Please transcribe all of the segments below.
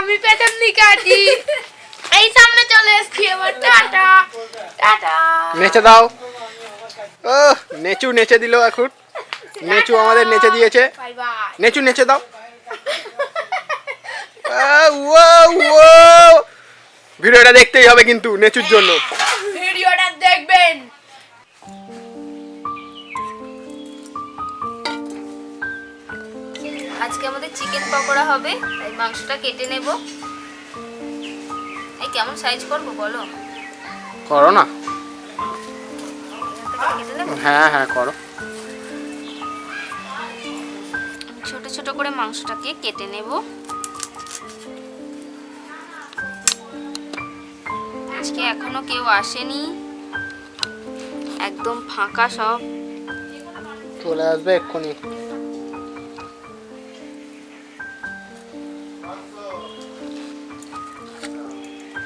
আমি পেছন দিকে আছি, এই সামনে চলে এসেছি এবার। Tata tata. নেচে দাও। ও নেচু নেচে দিল এখন। নেচু আমাদের নেচে দিয়েছে। Bye bye. নেচু নেচে দাও। ভিডিওটা দেখতেই হবে কিন্তু নেচুর জন্য। ভিডিওটা দেখবেন। আজকে আমাদের চিকেন পকোড়া হবে, তাই মাংসটা কেটে নেব। এই কেমন সাইজ করবো বলো? করো না। কেটে নেব। হ্যাঁ হ্যাঁ করো। ছোট ছোট করে মাংসটাকে কেটে নেব। আজকে এখনো কেউ আসেনি, একদম ফাঁকা সব। চলে আসবে এক্ষুনি।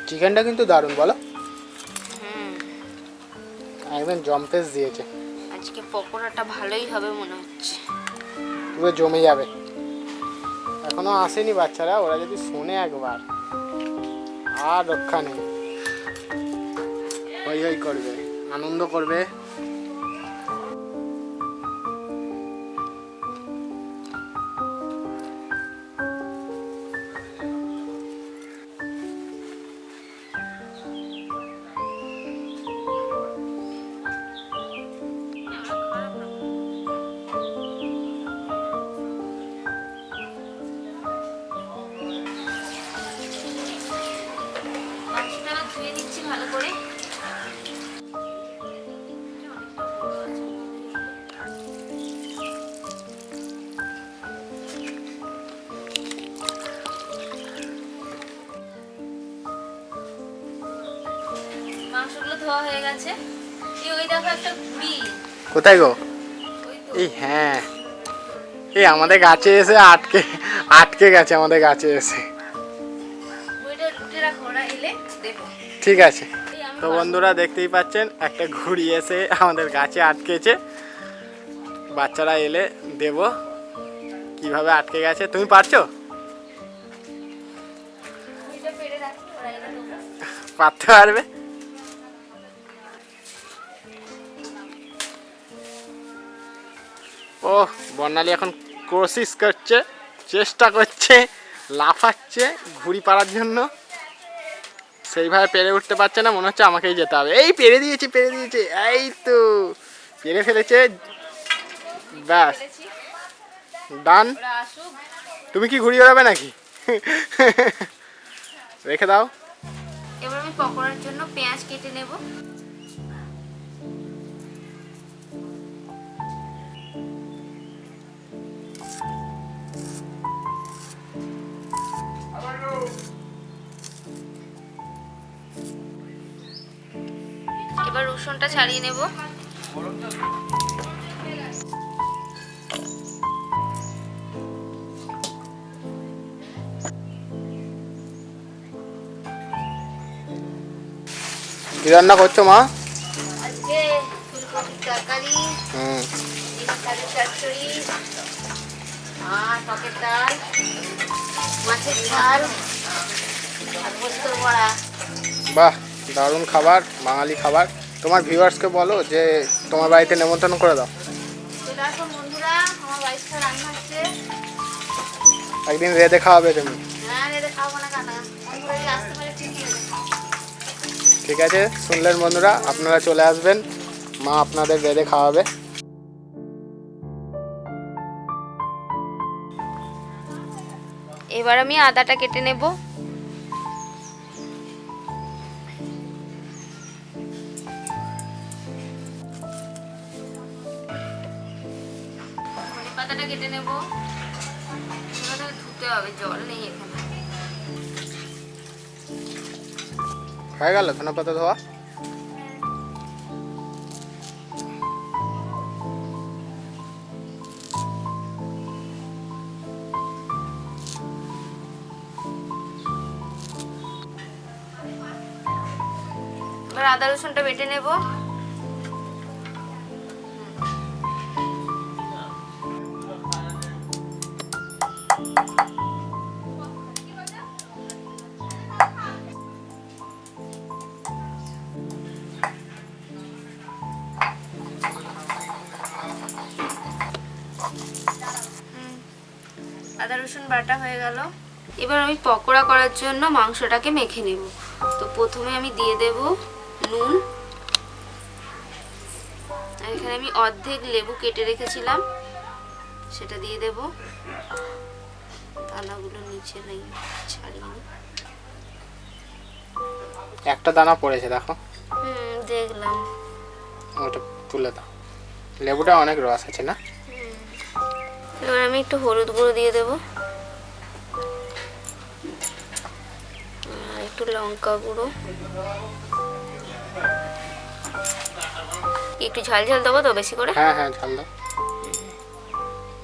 চিকেনটা কিন্তু দারুণ বলো। একদম জম্পেস দিয়েছে। আজকে পকোড়াটা ভালোই হবে মনে হচ্ছে। পুরো জমে যাবে। এখনো আসেনি বাচ্চারা, ওরা যদি শোনে একবার আর রক্ষা নেই। হই হই করবে, আনন্দ করবে। মাংসটা ধুয়ে নিচ্ছি ভালো করে। মাংসগুলো ধোয়া হয়ে গেছে। ওই দেখো একটা ঘুড়ি। কোথায় গো? এই হ্যাঁ, এই আমাদের গাছে এসে আটকে আটকে গেছে আমাদের গাছে এসে। ঠিক আছে। তো বন্ধুরা দেখতেই পাচ্ছেন একটা ঘুড়ি এসে আমাদের গাছে আটকেছে। বাচ্চারা এলে দেব। কিভাবে আটকে গেছে তুমি পারছো? পারতে পারবে। ও বর্ণালী এখন কোশিশ করছে, চেষ্টা করছে, লাফাচ্ছে ঘুড়ি পাড়ার জন্য। সেইভাবে পেরে উঠতে পারছে না, মনে হচ্ছে আমাকেই যেতে হবে। এই পেরে দিয়েছে পেরে দিয়েছে, এই তো পেরে ফেলেছে। ব্যাস ডান। তুমি কি ঘুড়ি ওড়াবে নাকি? রেখে দাও। এবার আমি পকোড়ার জন্য পেঁয়াজ কেটে নেব। এবার রসুনটা ছাড়িয়ে নেব। কি রান্না করছো মা? আজকে ফুলকপির তরকারি, শাকের চচ্চড়ি, আর টকের ডাল, মাছের ঝাল আর পোস্তর বড়া। বাহ দারুণ খাবার, বাঙালি খাবার। তোমার ভিউয়ার্সকে বলো যে তোমার বাড়িতে নেমন্তন্ন করে দাও। চলে আসো বন্ধুরা, আমার বাড়িতে রান্না হচ্ছে। একদিন রেঁধে খাওয়াবে তুমি। হ্যাঁ রেঁধে খাওয়াবো না কেন, বন্ধুরা যদি আসতে পারে ঠিকই রেঁধে খাওয়াবো। ঠিক আছে শুনলেন বন্ধুরা, আপনারা চলে আসবেন, মা আপনাদের রেঁধে খাওয়াবে। এবার আমি আদাটা কেটে নেব। পাতাটা কেটে নেব। ধুতে হবে, জল নেই এখানে। হয়ে গেল ধনে পাতা ধোয়া। এবার আদা রসুনটা বেটে নেব। আদা রসুন বাটা হয়ে গেল। এবার আমি পকোড়া করার জন্য মাংসটাকে মেখে নেব। তো প্রথমে আমি দিয়ে দেব নুন, আর এখানে আমি অর্ধেক লেবু কেটে রেখেছিলাম সেটা দিয়ে দেব। দানাগুলো নিচে নেই, ছাড়িয়ে নিই। একটা দানা পড়েছে দেখো। দেখলাম। ওটা তুলে দাও, লেবুটা অনেক রস আছে না। এবার আমি একটু হলুদ গুঁড়ো দিয়ে দেব, আর একটু লঙ্কা গুঁড়ো, একটু ঝাল ঝাল দেবো তো বেশি করে। হ্যাঁ হ্যাঁ ঝাল দাও,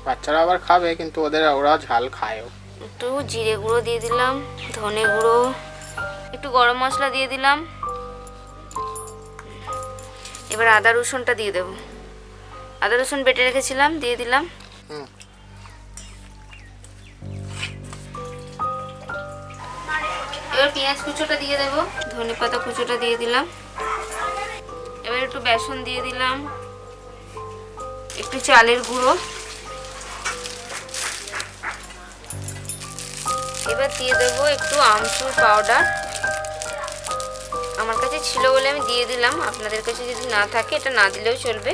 বাচ্চারা আবার খাবে কিন্তু ওরা ঝাল খায়ও। একটু জিরে গুঁড়ো দিয়ে দিলাম, ধনে গুঁড়ো, একটু গরম মশলা দিয়ে দিলাম। এবার আদা রসুনটা দিয়ে দেব, আদা রসুন বেটে রেখেছিলাম দিয়ে দিলাম। এবার পেঁয়াজ কুচোটা দিয়ে দেব, ধনে পাতা কুচোটা দিয়ে দিলাম। এবার একটু বেসন দিয়ে দিলাম, একটু চালের গুঁড়ো, এবার দিয়ে দেবো একটু আমচুর পাউডার। আমার কাছে ছিল বলে আমি দিয়ে দিলাম, আপনাদের কাছে যদি না থাকে এটা না দিলেও চলবে।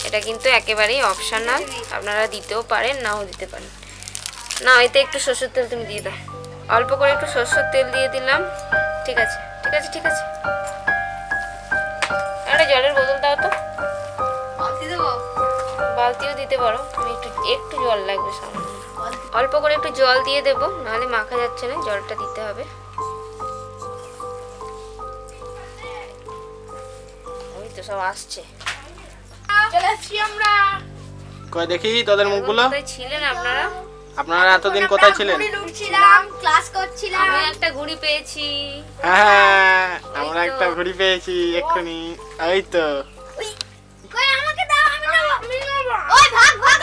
এটা কিন্তু একেবারেই অপশনাল, আপনারা দিতেও পারেন নাও দিতে পারেন। না এতে একটু সরষের তেল তুমি দিয়ে দাও, অল্প করে একটু সরষের তেল দিয়ে দিলাম। ঠিক আছে ঠিক আছে ঠিক আছে। একটা জলের বোতল দাও তো। বালতি দেবো? বালতিও দিতে পারো তুমি, একটু জল লাগবে সামান্য, অল্প করে একটু জল দিয়ে দেবো, নাহলে মাখা যাচ্ছে না, জলটা দিতে হবে। ওই তো সব আসছে, চলে আসছি আমরা। কই দেখি তোদের মুখগুলো। কোথায় ছিলেন আপনারা? আপনারা এতদিন কোথায় ছিলেন? ক্লাস করছিলাম। আমি একটা ঘুড়ি পেয়েছি। হ্যাঁ আমরা একটা ঘুড়ি পেয়েছি এক্ষুনি, এই তো। কই আমাকে দাও, আমি নেব। ওই ভাগ ভাগ,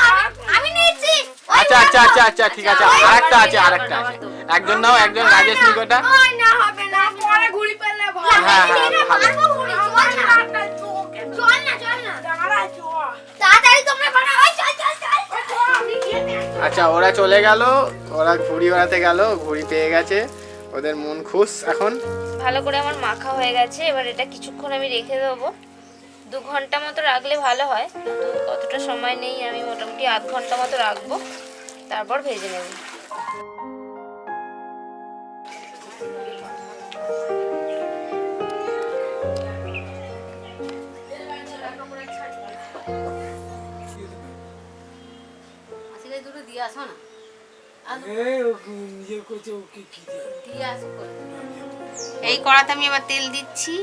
আমি নিয়েছি। আচ্ছা আচ্ছা আচ্ছা আচ্ছা ঠিক আছে, আরেকটা আছে আরেকটা আছে। একজন নাও, একজন রাজেশ নিকোটা। ওই না হবে না, পরে ঘুড়ি পেলে ভালো। হ্যাঁ হ্যাঁ মারবো ঘুড়ি, চল না চল না দাঁড়া, চল তাড়াতাড়ি তোমরা বানাও। ওই চল চল চল, আমি গিয়ে নিয়ে আসবো। আচ্ছা ওরা চলে গেল, ওরা ঘুড়ি ওড়াতে গেল, ঘুড়ি পেয়ে গেছে, ওদের মন খুশ এখন। ভালো করে আমার মাখা হয়ে গেছে, এবার এটা কিছুক্ষণ আমি রেখে দেবো। 2 ঘন্টা মতো রাখলে ভালো হয়, কিন্তু অতটা সময় নেই, আমি মোটামুটি আধ ঘন্টা মতো রাখবো, তারপর ভেজে নেব। এই কড়াতে আমি এবার তেল দিচ্ছি।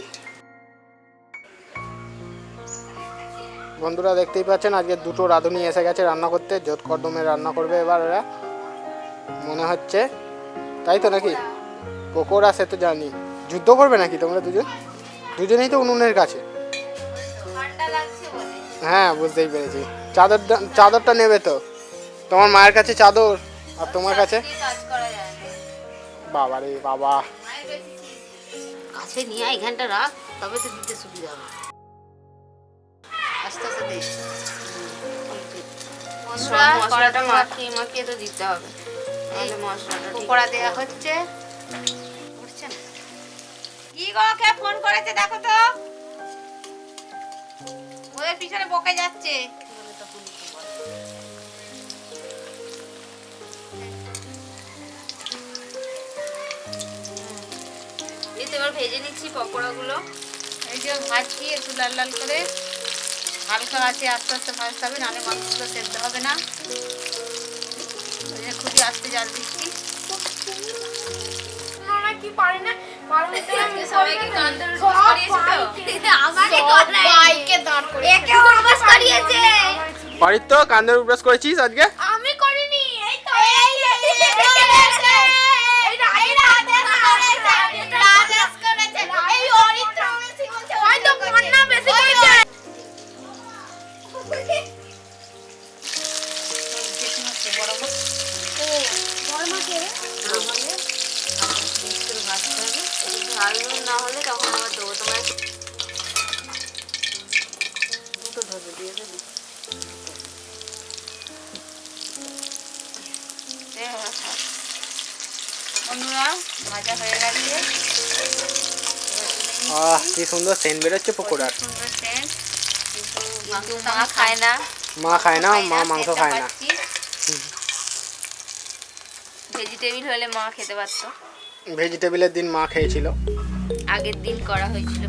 বন্ধুরা দেখতেই পাচ্ছেন আজকে দুটো রাঁধুনি এসে গেছে রান্না করতে, জোট কদমে রান্না করবে এবার ওরা মনে হচ্ছে, তাই তো নাকি? পকোড়া সে তো জানি, যুদ্ধ করবে নাকি তোমরা দুজনেই তো উনুনের কাছে। হ্যাঁ বুঝতেই পেরেছি। চাদরটা নেবে তো? তোমার মায়ের কাছে চাদর আর তোমার কাছে? বাবা রে বাবা, কাছে নিয়ে এখানটা রাখ, তবে তো দিতে সুবিধা হবে। আস্তে আস্তে দিস, মশলাটা মাখিয়ে মাখিয়ে তো দিতে হবে, তাহলে মশলাটা পকোড়া দেওয়া হচ্ছে। কি গো, কে ফোন করেছে দেখো তো, ওদের পিছনে বকে যাচ্ছে। এবার ভেজে নিচ্ছি পকোড়াগুলো। এই যে ভাজছি একটু লাল লাল করে, হালকা আছে, আস্তে আস্তে ভাজতে হবে, নাহলে মাংসগুলো সেদ্ধ হবে না। খুবই আস্তে জাল দিচ্ছি। কি পারে না, সবাইকে কান্দর করিয়েছে তো, আমাকে সবাইকে দাঁড় করিয়েছে, একেও আবাস করিয়েছে। বাড়ির তো কান্দের উপবাস করেছিস আজকে? আমি করিনি, এই তো না হলে তখন আবার দেবো। তোমার দুটো ধরে দিয়ে দেবো, বন্ধুরা ভাজা হয়ে গেছে। কি সুন্দর সেন্ট বেরোচ্ছে পকোড়ার। সুন্দর সেন্ট। কিন্তু মা খায় না, মা খায় না, মা মাংস খায় না। ভেজিটেবিল হলে মা খেতে পারতো। ভেজিটেবিলের দিন মা খেয়েছিল, আগের দিন করা হয়েছিল।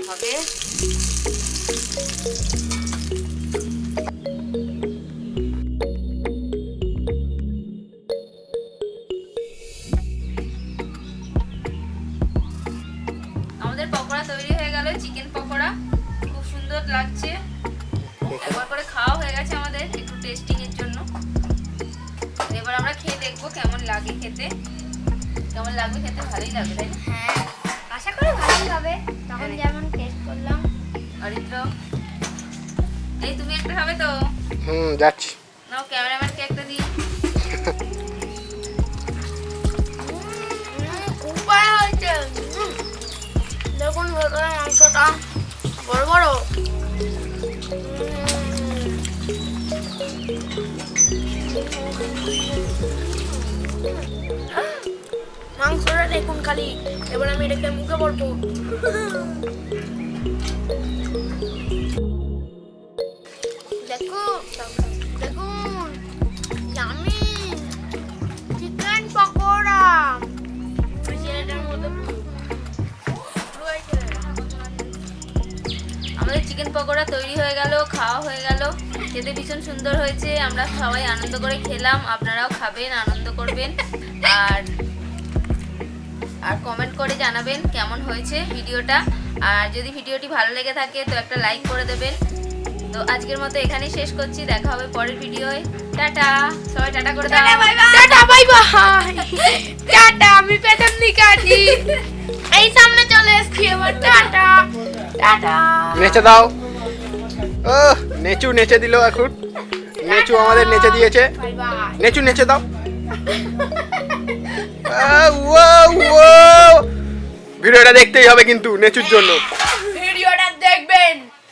হবে আমাদের পকোড়া তৈরি হয়ে গেল, চিকেন পকোড়া। খুব সুন্দর লাগছে। একবার করে খাওয়া হয়ে গেছে আমাদের একটু টেস্টিং এর জন্য। এবার আমরা খেয়ে দেখবো কেমন লাগে খেতে। কেমন লাগবে খেতে? ভালোই লাগবে তাই না? হ্যাঁ, আশা করি ভালোই হবে। তখন যেমন টেস্ট করলাম। অরিত্র, এই তুমি একটা খাবে তো? যাচ্ছি। নাও ক্যামেরাম্যানকে একটা দিই। খুব ভালো হয়েছে। দেখুন ভেতরে মাংসটা বড় বড়। মাংসটা দেখুন খালি। এবার আমি এটাকে মুখে পড়বো। দেখুন দেখুন, ইয়ামি চিকেন পকোড়া। আমাদের চিকেন পকোড়া তৈরি হয়ে গেল, খাওয়া হয়ে গেল। খেতে ভীষণ সুন্দর হয়েছে। আমরা সবাই আনন্দ করে খেলাম। আপনারাও খাবেন, আনন্দ করবেন। আর কমেন্ট করে জানাবেন কেমন হয়েছে ভিডিওটা। আর যদি ভিডিওটি ভালো লেগে থাকে তো একটা লাইক করে দেবেন। তো আজকের মতো এখানেই শেষ করছি। দেখা হবে পরের ভিডিওয়। টাটা, সবাই টাটা করে দাও। Tata bye bye. টাটা, আমি পেছন দিকে আছি। এই সামনে চলে এসেছি এবার। Tata tata. নেচে দাও। ও নেচু নেচে দিল এখন। নেচু আমাদের নেচে দিয়েছে। Bye bye. নেচু নেচে দাও। ভিডিওটা দেখতেই হবে কিন্তু নেচুর জন্য।